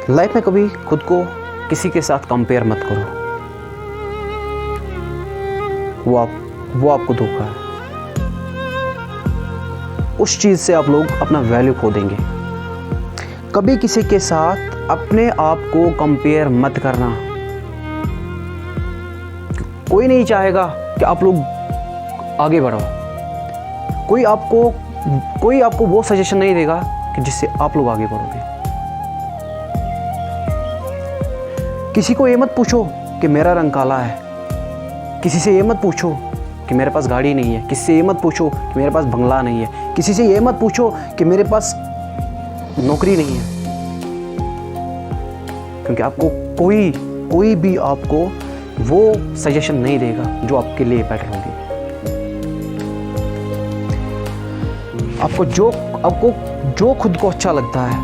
Life में कभी खुद को किसी के साथ कंपेयर मत करो, वो आपको धोखा है। उस चीज़ से आप लोग अपना वैल्यू खो देंगे। कभी किसी के साथ अपने आप को कंपेयर मत करना। कोई नहीं चाहेगा कि आप लोग आगे बढ़ो। कोई आपको वो सजेशन नहीं देगा कि जिससे आप लोग आगे बढ़ोगे। किसी को ये मत पूछो कि मेरा रंग काला है। किसी से ये मत पूछो कि मेरे पास गाड़ी नहीं है। किसी से ये मत पूछो कि मेरे पास बंगला नहीं है। किसी से ये मत पूछो कि मेरे पास नौकरी नहीं है, क्योंकि आपको कोई भी आपको वो सजेशन नहीं देगा जो आपके लिए बेटर होगी। आपको जो खुद को अच्छा लगता है,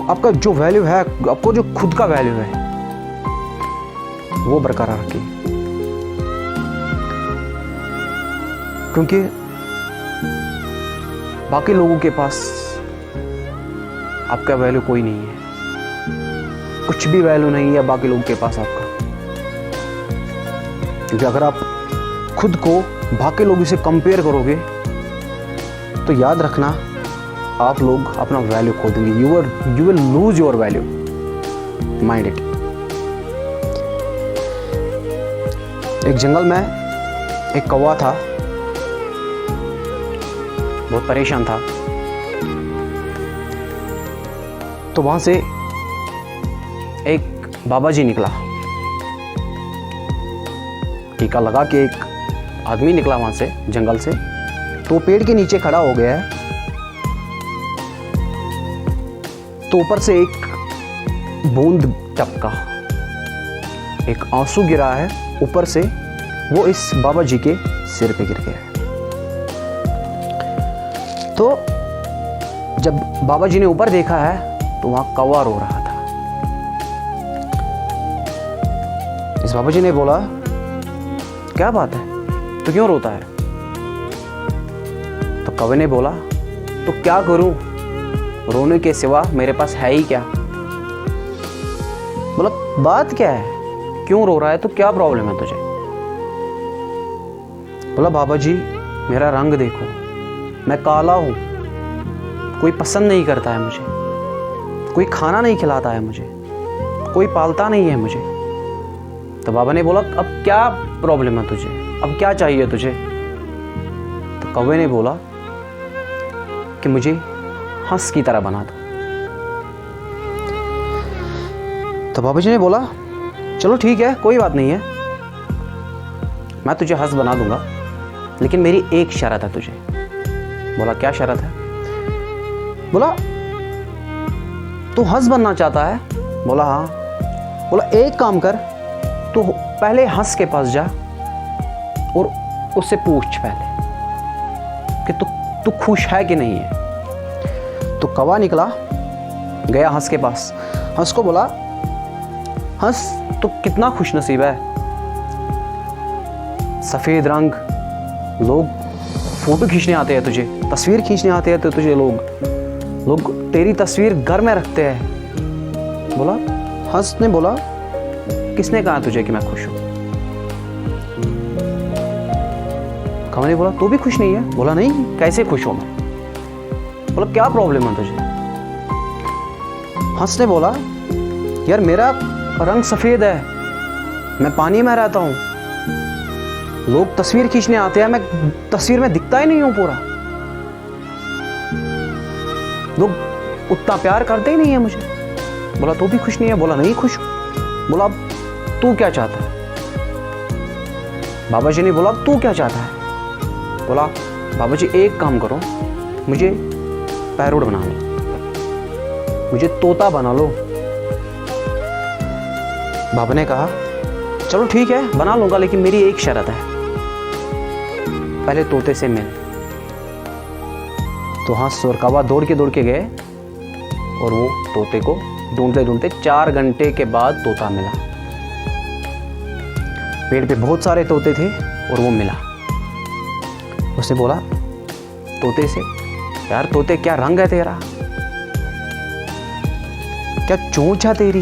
आपका जो वैल्यू है, आपको जो खुद का वैल्यू है, वो बरकरार रखिए। क्योंकि बाकी लोगों के पास आपका वैल्यू कोई नहीं है। कुछ भी वैल्यू नहीं है बाकी लोगों के पास आपका। क्योंकि अगर आप खुद को बाकी लोगों से कंपेयर करोगे तो याद रखना, आप लोग अपना वैल्यू खो देंगे। You will lose your value, mind it. एक जंगल में एक कौवा था, बहुत परेशान था। तो वहां से एक बाबा जी निकला। टीका लगा के एक आदमी निकला वहां से, जंगल से। तो पेड़ के नीचे खड़ा हो गया है। तो ऊपर से एक बूंद टपका, एक आंसू गिरा है ऊपर से, वो इस बाबा जी के सिर पे गिर गया। तो जब बाबा जी ने ऊपर देखा है तो वहां कौवा रो रहा था। इस बाबा जी ने बोला, क्या बात है, तो क्यों रोता है? तो कौवे ने बोला, तो क्या करूं, रोने के सिवा मेरे पास है ही क्या। बोला, बात क्या है, क्यों रो रहा है, तो क्या प्रॉब्लम है तुझे? बोला, बाबा जी मेरा रंग देखो, मैं काला हूं, कोई पसंद नहीं करता है मुझे, कोई खाना नहीं खिलाता है मुझे, कोई पालता नहीं है मुझे। तो बाबा ने बोला, अब क्या प्रॉब्लम है तुझे, अब क्या चाहिए तुझे? तो कौवे ने बोला कि मुझे हंस की तरह बना दो। तो बाबा जी ने बोला, चलो ठीक है, कोई बात नहीं है, मैं तुझे हंस बना दूंगा, लेकिन मेरी एक शर्त है तुझे। बोला, क्या शर्त है? बोला, तू हंस बनना चाहता है? बोला, हाँ। बोला, एक काम कर, तू पहले हंस के पास जा और उससे पूछ पहले कि तू खुश है कि नहीं है। तो कौवा निकला, गया हंस के पास। हंस को बोला, हंस तू कितना खुशनसीब है, सफेद रंग, लोग फोटो खींचने आते हैं तुझे, तस्वीर खींचने आते हैं तो तुझे लोग तेरी तस्वीर घर में रखते हैं। बोला, हंस ने बोला, किसने कहा तुझे कि मैं खुश हूं? कौवे ने बोला, तू भी खुश नहीं है? बोला, नहीं, कैसे खुश हूं मैं? बोला, क्या प्रॉब्लम है तुझे? हंस ने बोला, यार मेरा रंग सफेद है, मैं पानी में रहता हूं, लोग तस्वीर खींचने आते हैं, मैं तस्वीर में दिखता ही नहीं हूं पूरा, लोग उतना प्यार करते ही नहीं है मुझे। बोला, तू भी खुश नहीं है? बोला, नहीं खुश हूं। बोला, अब तू क्या चाहता है? बाबा जी ने बोला, अब तू क्या चाहता है? बोला, बाबा जी एक काम करो, मुझे पैरोट बना लो, मुझे तोता बना लो। बाबा ने कहा, चलो ठीक है, बना लूंगा, लेकिन मेरी एक शर्त है, पहले तोते से मिल। तो हंस और कौवा दौड़ के गए और वो तोते को ढूंढते ढूंढते 4 घंटे के बाद तोता मिला। पेड़ पे बहुत सारे तोते थे और वो मिला। उसने बोला तोते से, यार तोते क्या रंग है तेरा, क्या चोंच है तेरी,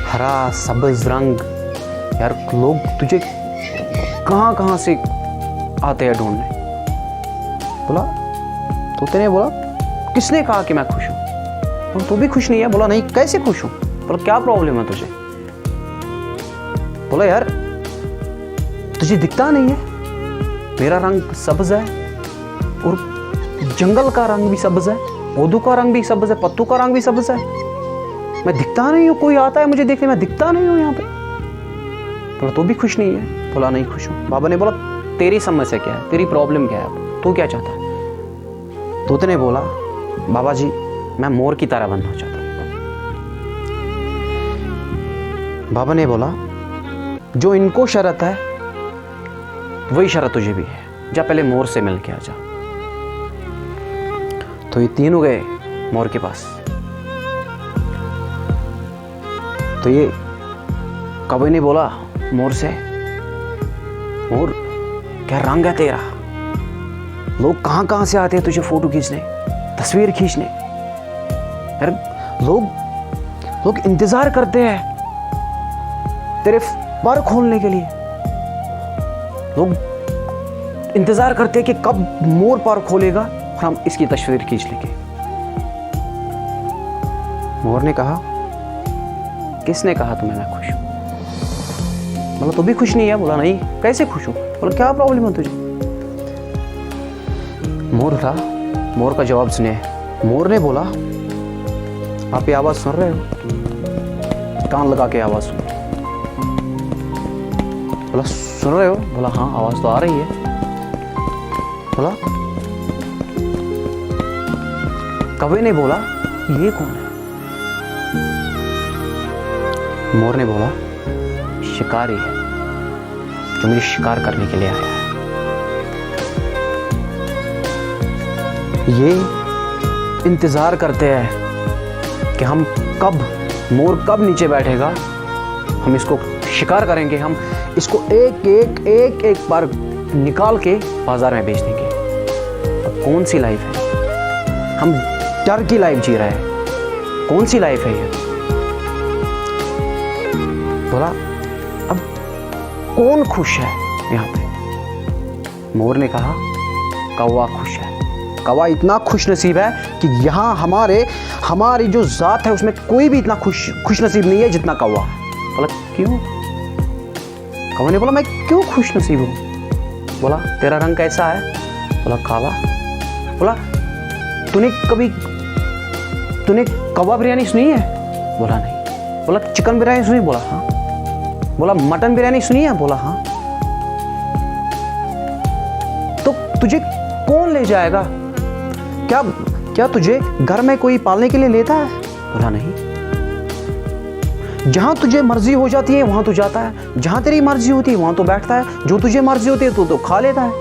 हरा सब्ज रंग। यार लोग तुझे कहाँ कहाँ से आते हैं ढूंढने। बोला तोते ने बोला किसने कहा कि मैं खुश हूँ? बोला तू भी खुश नहीं है? बोला नहीं, कैसे खुश हूँ? बोला क्या प्रॉब्लम है तुझे? बोला यार तुझे दिखता नहीं है, मेरा रंग सब्ज है और जंगल का रंग भी सब्ज है, पौधों का रंग भी सब्ज है, पत्तों का रंग भी सब्ज है। मैं दिखता नहीं हूँ, कोई आता है मुझे देखने, मैं दिखता नहीं हूँ यहाँ पे। बोला तू भी खुश नहीं है? बोला नहीं खुश हूँ। बाबा ने बोला तेरी समस्या क्या है, तेरी प्रॉब्लम क्या है, तू क्या चाहता है? तोते ने बोला बाबा जी मैं मोर की तरह बनना चाहता हूँ। बाबा ने बोला जो इनको शरत है वही शरत तुझे भी है, जा पहले मोर से मिल के आ जा। तो ये तीनों गए मोर के पास। तो ये कौवे ने बोला मोर से, मोर क्या रंग है तेरा, लोग कहां कहां से आते हैं तुझे फोटो खींचने, तस्वीर खींचने। यार लोग इंतजार करते हैं तेरे पर खोलने के लिए, लोग इंतजार करते हैं कि कब मोर पर खोलेगा और हम इसकी तस्वीर खींच लेंगे। मोर ने कहा किसने कहा तुम्हें मैं खुश हूं? बोला तू भी खुश नहीं है? बोला नहीं, कैसे खुश हूं? बोला क्या प्रॉब्लम है तुझे? मोर था, मोर का जवाब सुने। मोर ने बोला आप ये आवाज सुन रहे हो? कान लगा के आवाज सुनो। बोला सुन रहे हो? बोला हाँ आवाज तो आ रही है। बोला कौवे ने बोला ये कौन है? मोर ने बोला शिकारी है जो मुझे शिकार करने के लिए आया है। ये इंतजार करते हैं कि हम कब, मोर कब नीचे बैठेगा, हम इसको शिकार करेंगे, हम इसको एक बार निकाल के बाजार में बेच देंगे। अब कौन सी लाइफ है? हम डर की लाइफ जी रहे हैं। कौन सी लाइफ है ये? बोला अब कौन खुश है यहाँ पे? मोर ने कहा कौवा खुश है। कौवा इतना खुश नसीब है कि यहाँ हमारी जो जात है उसमें कोई भी इतना खुश नसीब नहीं है जितना कौवा है। बोला क्यों? कौवे ने बोला मैं क्यों खुश नसीब हूँ? बोला तेरा रंग कैसा है? बोला काला। बोला तूने कौवा बिरयानी सुनी है? बोला नहीं। बोला चिकन बिरयानी सुनी? बोला हाँ। बोला मटन बिरयानी सुनी है? बोला हाँ। तो तुझे कौन ले जाएगा? क्या तुझे घर में कोई पालने के लिए लेता है? बोला नहीं। जहां तुझे मर्जी हो जाती है वहां तू जाता है, जहां तेरी मर्जी होती है वहां तो बैठता है, जो तुझे मर्जी होती है तो खा लेता है।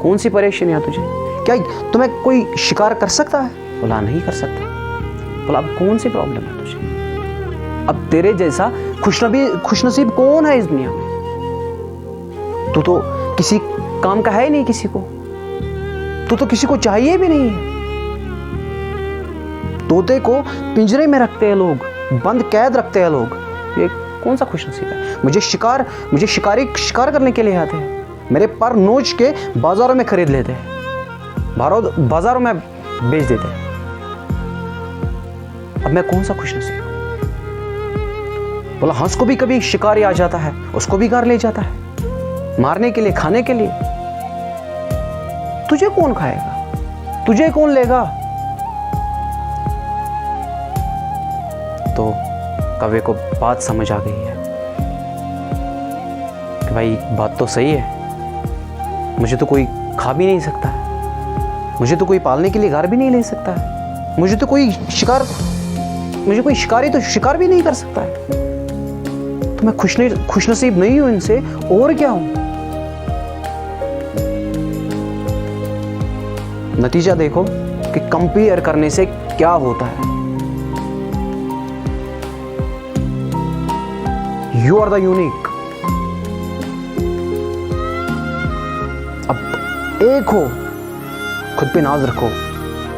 कौन सी परेशानी है तुझे? क्या तुम्हें कोई शिकार कर सकता है? बोला नहीं कर सकता। बोला अब कौन सी प्रॉब्लम है तुझे? अब तेरे जैसा खुशनसीब कौन है इस दुनिया में? तू तो किसी काम का है ही नहीं किसी को, तू तो किसी को चाहिए भी नहीं है। तोते को पिंजरे में रखते हैं लोग, बंद कैद रखते हैं लोग। ये कौन सा खुशनसीब है? मुझे शिकार करने के लिए आते हैं, मेरे पर नोच के बाजारों में खरीद लेते हैं, बाजारों में बेच देते हैं। अब मैं कौन सा खुशनसीब हूं? बोला हंस को भी कभी शिकारी आ जाता है, उसको भी घर ले जाता है मारने के लिए, खाने के लिए। तुझे कौन खाएगा? तुझे कौन लेगा? तो कौवे को बात समझ आ गई है कि भाई बात तो सही है, मुझे तो कोई खा भी नहीं सकता है, मुझे तो कोई पालने के लिए घर भी नहीं ले सकता है, मुझे कोई शिकारी तो शिकार भी नहीं कर सकता है। तो मैं खुशनसीब नहीं हूं इनसे, और क्या हूं? नतीजा देखो कि कंपेयर करने से क्या होता है। You are the unique. अब एक हो, खुद पे नाज रखो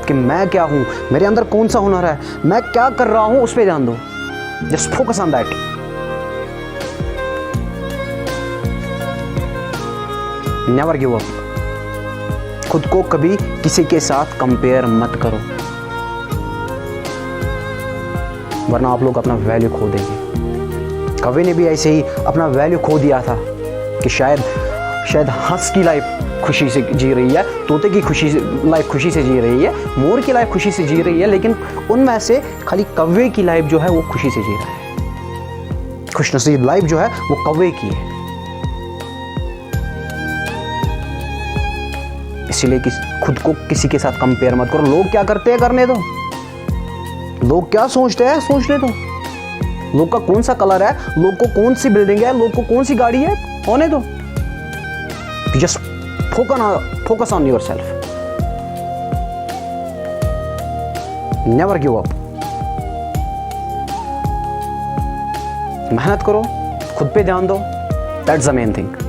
कि मैं क्या हूँ, मेरे अंदर कौन सा हुनर है, मैं क्या कर रहा हूँ, उस पर ध्यान दो। Just focus on that. Never give up. खुद को कभी किसी के साथ कंपेयर मत करो, वरना आप लोग अपना वैल्यू खो देंगे। कवि ने भी ऐसे ही अपना वैल्यू खो दिया था कि शायद हंस की लाइफ खुशी से जी रही है, तोते की लाइफ खुशी से जी रही है, मोर की लाइफ खुशी से जी रही है, लेकिन उनमें से खाली कौवे की लाइफ जो है वो खुशी से जी रहा है। खुशनसीब लाइफ जो है वो कौवे की है। इसीलिए खुद को किसी के साथ कंपेयर मत करो। लोग क्या करते हैं करने दो, लोग क्या सोचते हैं सोचने दो। लोग का कौन सा कलर है, लोग को कौन सी बिल्डिंग है, लोग को कौन सी गाड़ी है, होने दो। Just focus on your self. Never give up. मेहनत करो, खुद पे ध्यान दो, दैट्स द मेन थिंग।